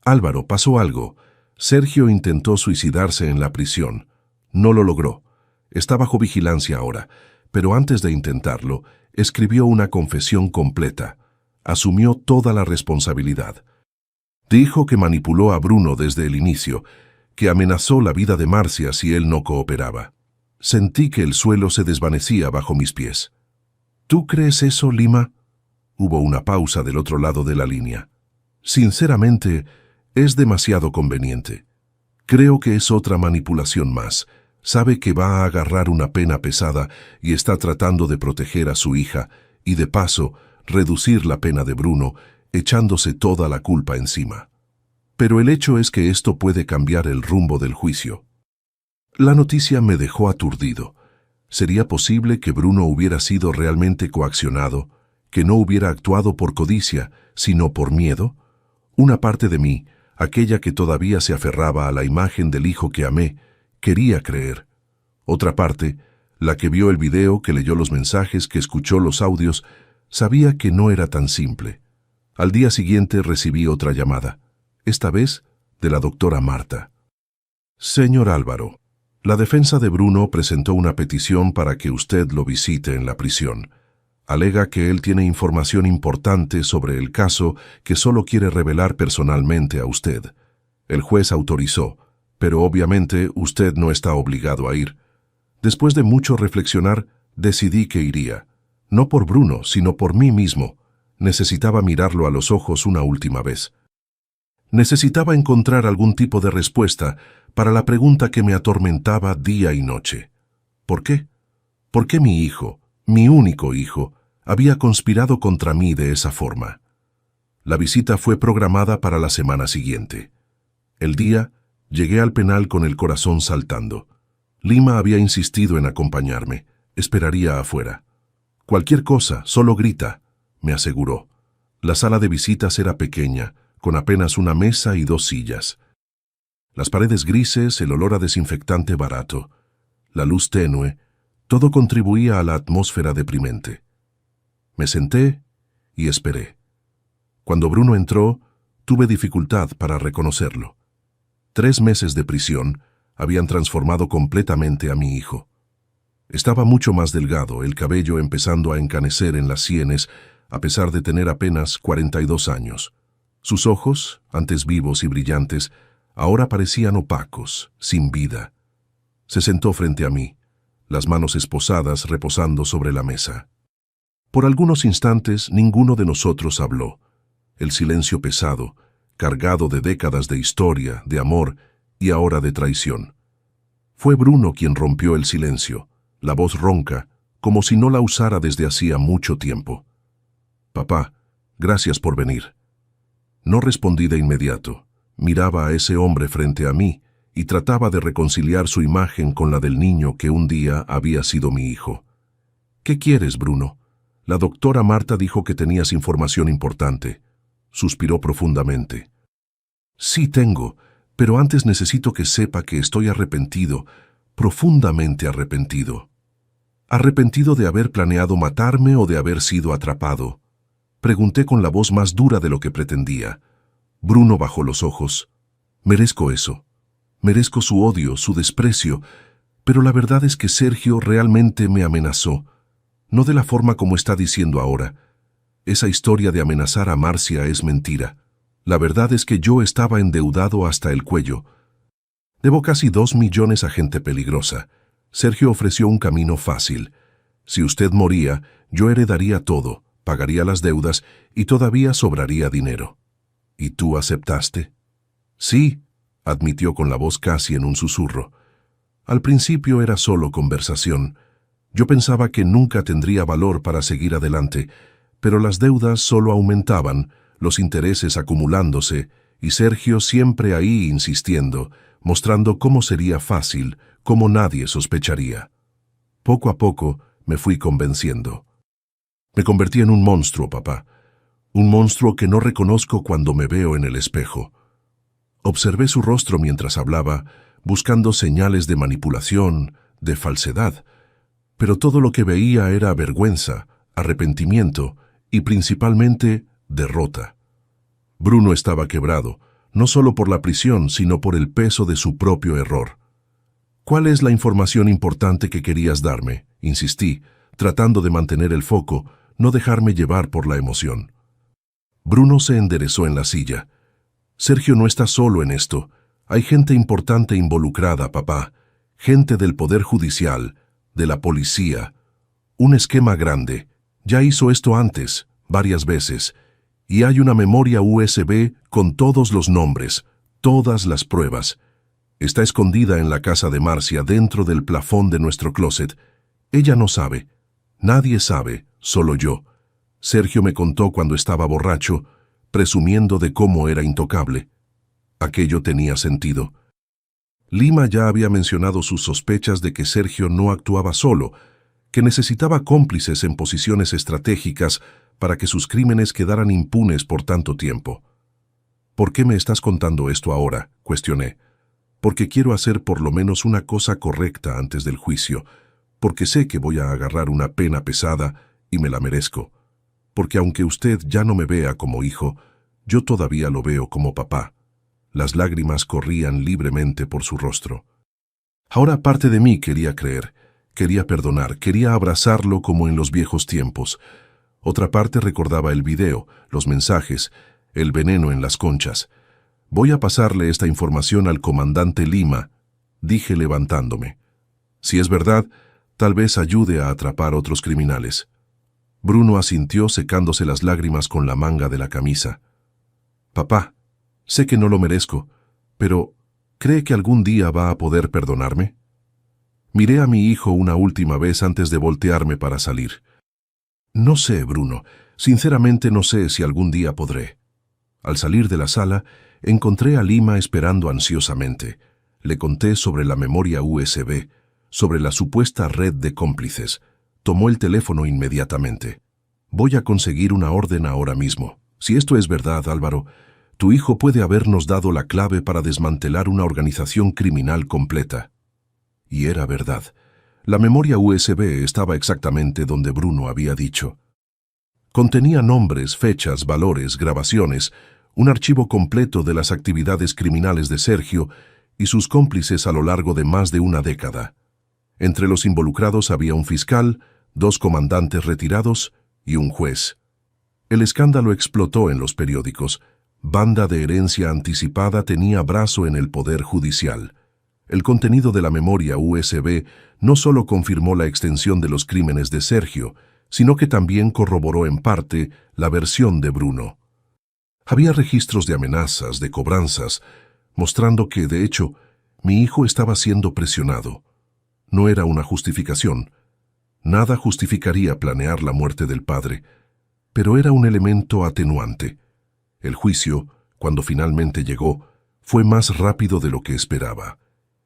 «Álvaro, pasó algo. Sergio intentó suicidarse en la prisión. No lo logró. Está bajo vigilancia ahora, pero antes de intentarlo, escribió una confesión completa. Asumió toda la responsabilidad. Dijo que manipuló a Bruno desde el inicio, que amenazó la vida de Marcia si él no cooperaba. Sentí que el suelo se desvanecía bajo mis pies». «¿Tú crees eso, Lima?». Hubo una pausa del otro lado de la línea. «Sinceramente, es demasiado conveniente. Creo que es otra manipulación más. Sabe que va a agarrar una pena pesada y está tratando de proteger a su hija y, de paso, reducir la pena de Bruno, echándose toda la culpa encima. Pero el hecho es que esto puede cambiar el rumbo del juicio». La noticia me dejó aturdido. ¿Sería posible que Bruno hubiera sido realmente coaccionado, que no hubiera actuado por codicia, sino por miedo? Una parte de mí, aquella que todavía se aferraba a la imagen del hijo que amé, quería creer. Otra parte, la que vio el video, que leyó los mensajes, que escuchó los audios, sabía que no era tan simple. Al día siguiente recibí otra llamada, esta vez de la doctora Marta. «Señor Álvaro, la defensa de Bruno presentó una petición para que usted lo visite en la prisión. Alega que él tiene información importante sobre el caso que solo quiere revelar personalmente a usted. El juez autorizó, pero obviamente usted no está obligado a ir. Después de mucho reflexionar, decidí que iría. No por Bruno, sino por mí mismo. Necesitaba mirarlo a los ojos una última vez. Necesitaba encontrar algún tipo de respuesta para la pregunta que me atormentaba día y noche. ¿Por qué? ¿Por qué mi hijo, mi único hijo, había conspirado contra mí de esa forma? La visita fue programada para la semana siguiente. El día, llegué al penal con el corazón saltando. Lima había insistido en acompañarme. Esperaría afuera. «Cualquier cosa, solo grita», me aseguró. La sala de visitas era pequeña, con apenas una mesa y 2 sillas. Las paredes grises, el olor a desinfectante barato, la luz tenue, todo contribuía a la atmósfera deprimente. Me senté y esperé. Cuando Bruno entró, tuve dificultad para reconocerlo. 3 meses de prisión habían transformado completamente a mi hijo. Estaba mucho más delgado, el cabello empezando a encanecer en las sienes, a pesar de tener apenas 42 años. Sus ojos, antes vivos y brillantes, ahora parecían opacos, sin vida. Se sentó frente a mí, las manos esposadas reposando sobre la mesa. Por algunos instantes ninguno de nosotros habló. El silencio pesado, cargado de décadas de historia, de amor y ahora de traición. Fue Bruno quien rompió el silencio, la voz ronca, como si no la usara desde hacía mucho tiempo. «Papá, gracias por venir». No respondí de inmediato. Miraba a ese hombre frente a mí y trataba de reconciliar su imagen con la del niño que un día había sido mi hijo. «¿Qué quieres, Bruno? La doctora Marta dijo que tenías información importante». Suspiró profundamente. «Sí tengo, pero antes necesito que sepa que estoy arrepentido, profundamente arrepentido». ¿Arrepentido de haber planeado matarme o de haber sido atrapado? Pregunté con la voz más dura de lo que pretendía. Bruno bajó los ojos. Merezco eso. Merezco su odio, su desprecio, pero la verdad es que Sergio realmente me amenazó. No de la forma como está diciendo ahora. Esa historia de amenazar a Marcia es mentira. La verdad es que yo estaba endeudado hasta el cuello. Debo casi 2 millones a gente peligrosa. Sergio ofreció un camino fácil. Si usted moría, yo heredaría todo, pagaría las deudas y todavía sobraría dinero. ¿Y tú aceptaste? Sí, admitió con la voz casi en un susurro. Al principio era solo conversación. Yo pensaba que nunca tendría valor para seguir adelante, pero las deudas solo aumentaban, los intereses acumulándose, y Sergio siempre ahí insistiendo, mostrando cómo sería fácil, cómo nadie sospecharía. Poco a poco me fui convenciendo. Me convertí en un monstruo, papá. Un monstruo que no reconozco cuando me veo en el espejo. Observé su rostro mientras hablaba, buscando señales de manipulación, de falsedad. Pero todo lo que veía era vergüenza, arrepentimiento y principalmente derrota. Bruno estaba quebrado, no solo por la prisión, sino por el peso de su propio error. ¿Cuál es la información importante que querías darme? Insistí, tratando de mantener el foco, no dejarme llevar por la emoción. Bruno se enderezó en la silla. Sergio no está solo en esto. Hay gente importante involucrada, papá. Gente del Poder Judicial, de la policía. Un esquema grande. Ya hizo esto antes, varias veces. Y hay una memoria USB con todos los nombres, todas las pruebas. Está escondida en la casa de Marcia, dentro del plafón de nuestro closet. Ella no sabe. Nadie sabe, solo yo. Sergio me contó cuando estaba borracho, presumiendo de cómo era intocable. Aquello tenía sentido. Lima ya había mencionado sus sospechas de que Sergio no actuaba solo, que necesitaba cómplices en posiciones estratégicas para que sus crímenes quedaran impunes por tanto tiempo. ¿Por qué me estás contando esto ahora?, cuestioné. Porque quiero hacer por lo menos una cosa correcta antes del juicio, porque sé que voy a agarrar una pena pesada y me la merezco. Porque aunque usted ya no me vea como hijo, yo todavía lo veo como papá. Las lágrimas corrían libremente por su rostro. Ahora parte de mí quería creer, quería perdonar, quería abrazarlo como en los viejos tiempos. Otra parte recordaba el video, los mensajes, el veneno en las conchas. Voy a pasarle esta información al comandante Lima, dije levantándome. Si es verdad, tal vez ayude a atrapar otros criminales. Bruno asintió secándose las lágrimas con la manga de la camisa. Papá, sé que no lo merezco, pero ¿cree que algún día va a poder perdonarme? Miré a mi hijo una última vez antes de voltearme para salir. No sé, Bruno, sinceramente no sé si algún día podré. Al salir de la sala, encontré a Lima esperando ansiosamente. Le conté sobre la memoria USB, sobre la supuesta red de cómplices. Tomó el teléfono inmediatamente. Voy a conseguir una orden ahora mismo. Si esto es verdad, Álvaro, tu hijo puede habernos dado la clave para desmantelar una organización criminal completa. Y era verdad. La memoria USB estaba exactamente donde Bruno había dicho. Contenía nombres, fechas, valores, grabaciones, un archivo completo de las actividades criminales de Sergio y sus cómplices a lo largo de más de una década. Entre los involucrados había un fiscal, 2 comandantes retirados y un juez. El escándalo explotó en los periódicos. Banda de herencia anticipada tenía brazo en el Poder Judicial. El contenido de la memoria USB no solo confirmó la extensión de los crímenes de Sergio, sino que también corroboró en parte la versión de Bruno. Había registros de amenazas, de cobranzas, mostrando que, de hecho, mi hijo estaba siendo presionado. No era una justificación. Nada justificaría planear la muerte del padre, pero era un elemento atenuante. El juicio, cuando finalmente llegó, fue más rápido de lo que esperaba.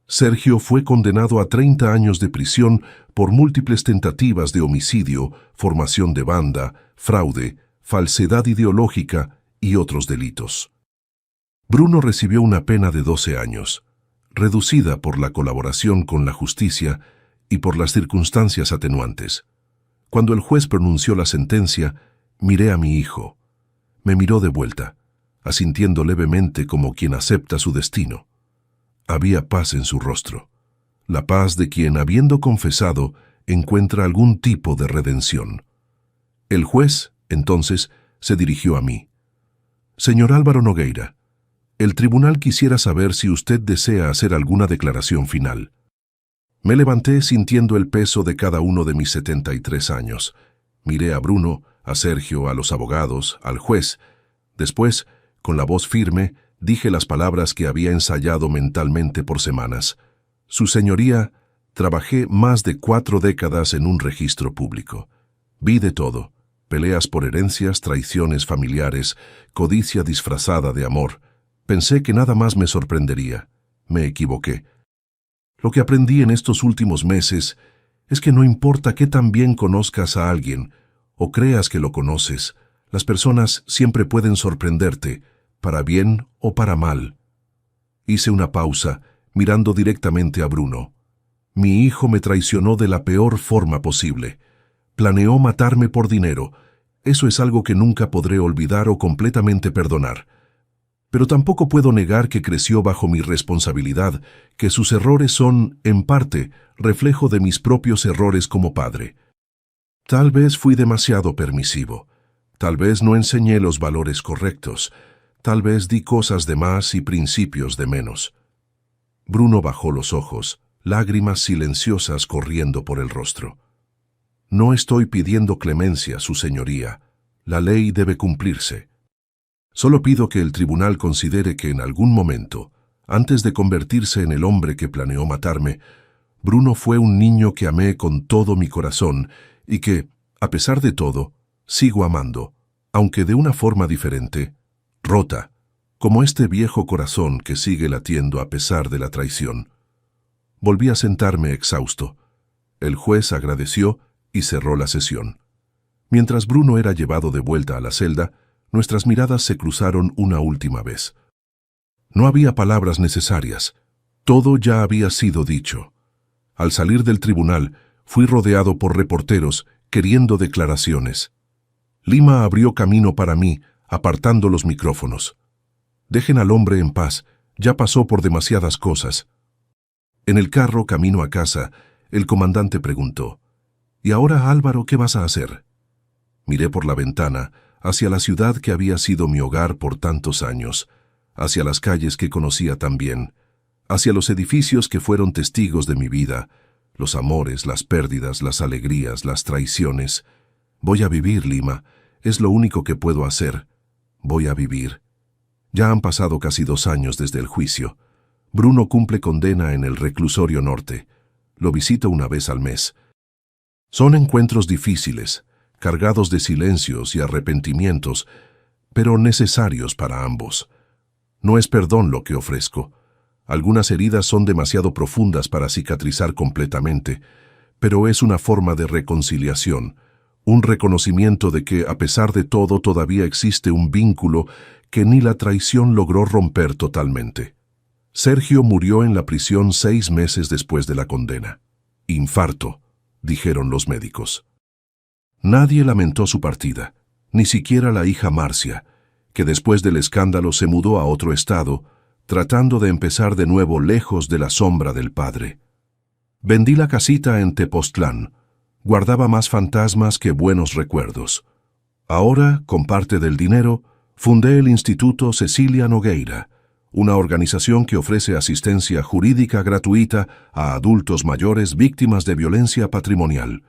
Sergio fue condenado a 30 años de prisión por múltiples tentativas de homicidio, formación de banda, fraude, falsedad ideológica y otros delitos. Bruno recibió una pena de 12 años, reducida por la colaboración con la justicia y por las circunstancias atenuantes. Cuando el juez pronunció la sentencia, miré a mi hijo. Me miró de vuelta, asintiendo levemente como quien acepta su destino. Había paz en su rostro, la paz de quien, habiendo confesado, encuentra algún tipo de redención. El juez, entonces, se dirigió a mí. Señor Álvaro Nogueira, el tribunal quisiera saber si usted desea hacer alguna declaración final. Me levanté sintiendo el peso de cada uno de mis 73 años. Miré a Bruno, a Sergio, a los abogados, al juez. Después, con la voz firme, dije las palabras que había ensayado mentalmente por semanas. Su señoría, trabajé más de 4 décadas en un registro público. Vi de todo: peleas por herencias, traiciones familiares, codicia disfrazada de amor. Pensé que nada más me sorprendería. Me equivoqué. Lo que aprendí en estos últimos meses es que no importa qué tan bien conozcas a alguien o creas que lo conoces, las personas siempre pueden sorprenderte, para bien o para mal. Hice una pausa, mirando directamente a Bruno. Mi hijo me traicionó de la peor forma posible. Planeó matarme por dinero. Eso es algo que nunca podré olvidar o completamente perdonar. Pero tampoco puedo negar que creció bajo mi responsabilidad, que sus errores son, en parte, reflejo de mis propios errores como padre. Tal vez fui demasiado permisivo. Tal vez no enseñé los valores correctos. Tal vez di cosas de más y principios de menos. Bruno bajó los ojos, lágrimas silenciosas corriendo por el rostro. No estoy pidiendo clemencia, su señoría. La ley debe cumplirse. Solo pido que el tribunal considere que en algún momento, antes de convertirse en el hombre que planeó matarme, Bruno fue un niño que amé con todo mi corazón y que, a pesar de todo, sigo amando, aunque de una forma diferente, rota, como este viejo corazón que sigue latiendo a pesar de la traición. Volví a sentarme exhausto. El juez agradeció y cerró la sesión. Mientras Bruno era llevado de vuelta a la celda, nuestras miradas se cruzaron una última vez. No había palabras necesarias. Todo ya había sido dicho. Al salir del tribunal, fui rodeado por reporteros queriendo declaraciones. Lima abrió camino para mí, apartando los micrófonos. Dejen al hombre en paz, ya pasó por demasiadas cosas. En el carro, camino a casa, el comandante preguntó: «¿Y ahora, Álvaro, qué vas a hacer?» Miré por la ventana, hacia la ciudad que había sido mi hogar por tantos años, hacia las calles que conocía tan bien, hacia los edificios que fueron testigos de mi vida, los amores, las pérdidas, las alegrías, las traiciones. Voy a vivir, Lima, es lo único que puedo hacer. Voy a vivir. Ya han pasado casi 2 años desde el juicio. Bruno cumple condena en el reclusorio norte. Lo visito una vez al mes. Son encuentros difíciles, cargados de silencios y arrepentimientos, pero necesarios para ambos. No es perdón lo que ofrezco. Algunas heridas son demasiado profundas para cicatrizar completamente, pero es una forma de reconciliación, un reconocimiento de que, a pesar de todo, todavía existe un vínculo que ni la traición logró romper totalmente. Sergio murió en la prisión 6 meses después de la condena. Infarto, dijeron los médicos. Nadie lamentó su partida, ni siquiera la hija Marcia, que después del escándalo se mudó a otro estado, tratando de empezar de nuevo lejos de la sombra del padre. Vendí la casita en Tepoztlán. Guardaba más fantasmas que buenos recuerdos. Ahora, con parte del dinero, fundé el Instituto Cecilia Nogueira, una organización que ofrece asistencia jurídica gratuita a adultos mayores víctimas de violencia patrimonial.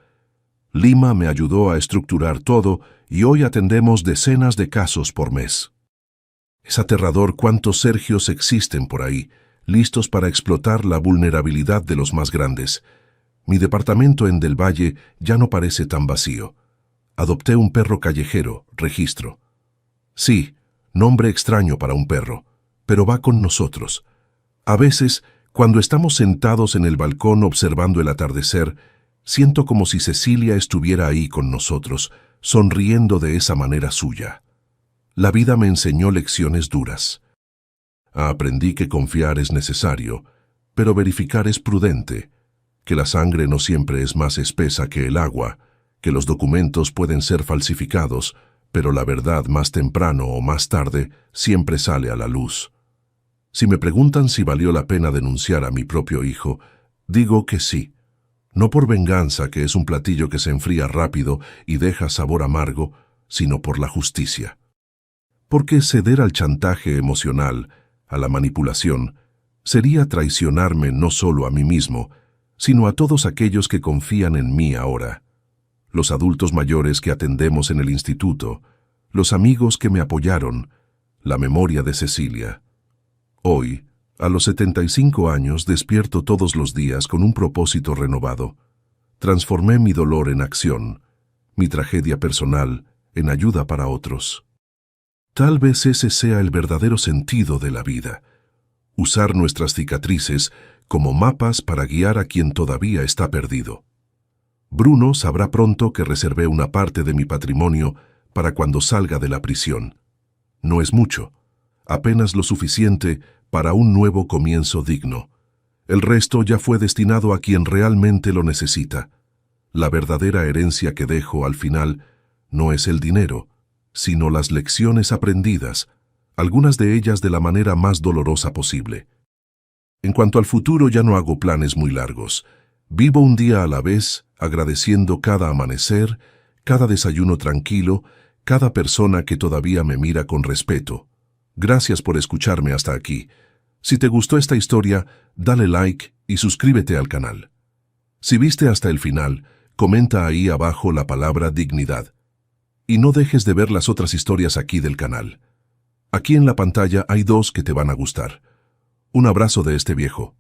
Lima me ayudó a estructurar todo y hoy atendemos decenas de casos por mes. Es aterrador cuántos Sergios existen por ahí, listos para explotar la vulnerabilidad de los más grandes. Mi departamento en Del Valle ya no parece tan vacío. Adopté un perro callejero, Registro. Sí, nombre extraño para un perro, pero va con nosotros. A veces, cuando estamos sentados en el balcón observando el atardecer, siento como si Cecilia estuviera ahí con nosotros, sonriendo de esa manera suya. La vida me enseñó lecciones duras. Aprendí que confiar es necesario, pero verificar es prudente. que la sangre no siempre es más espesa que el agua, que los documentos pueden ser falsificados, pero la verdad más temprano o más tarde siempre sale a la luz. Si me preguntan si valió la pena denunciar a mi propio hijo, digo que sí. No por venganza, que es un platillo que se enfría rápido y deja sabor amargo, sino por la justicia. Porque ceder al chantaje emocional, a la manipulación, sería traicionarme no solo a mí mismo, sino a todos aquellos que confían en mí ahora. Los adultos mayores que atendemos en el instituto, los amigos que me apoyaron, la memoria de Cecilia. Hoy, a los 75 años, despierto todos los días con un propósito renovado. Transformé mi dolor en acción, mi tragedia personal en ayuda para otros. Tal vez ese sea el verdadero sentido de la vida. Usar nuestras cicatrices como mapas para guiar a quien todavía está perdido. Bruno sabrá pronto que reservé una parte de mi patrimonio para cuando salga de la prisión. No es mucho, apenas lo suficiente para un nuevo comienzo digno. El resto ya fue destinado a quien realmente lo necesita. La verdadera herencia que dejo al final no es el dinero, sino las lecciones aprendidas, algunas de ellas de la manera más dolorosa posible. En cuanto al futuro, ya no hago planes muy largos. Vivo un día a la vez, agradeciendo cada amanecer, cada desayuno tranquilo, cada persona que todavía me mira con respeto. Gracias por escucharme hasta aquí. Si te gustó esta historia, dale like y suscríbete al canal. Si viste hasta el final, comenta ahí abajo la palabra dignidad. Y no dejes de ver las otras historias aquí del canal. Aquí en la pantalla hay 2 que te van a gustar. Un abrazo de este viejo.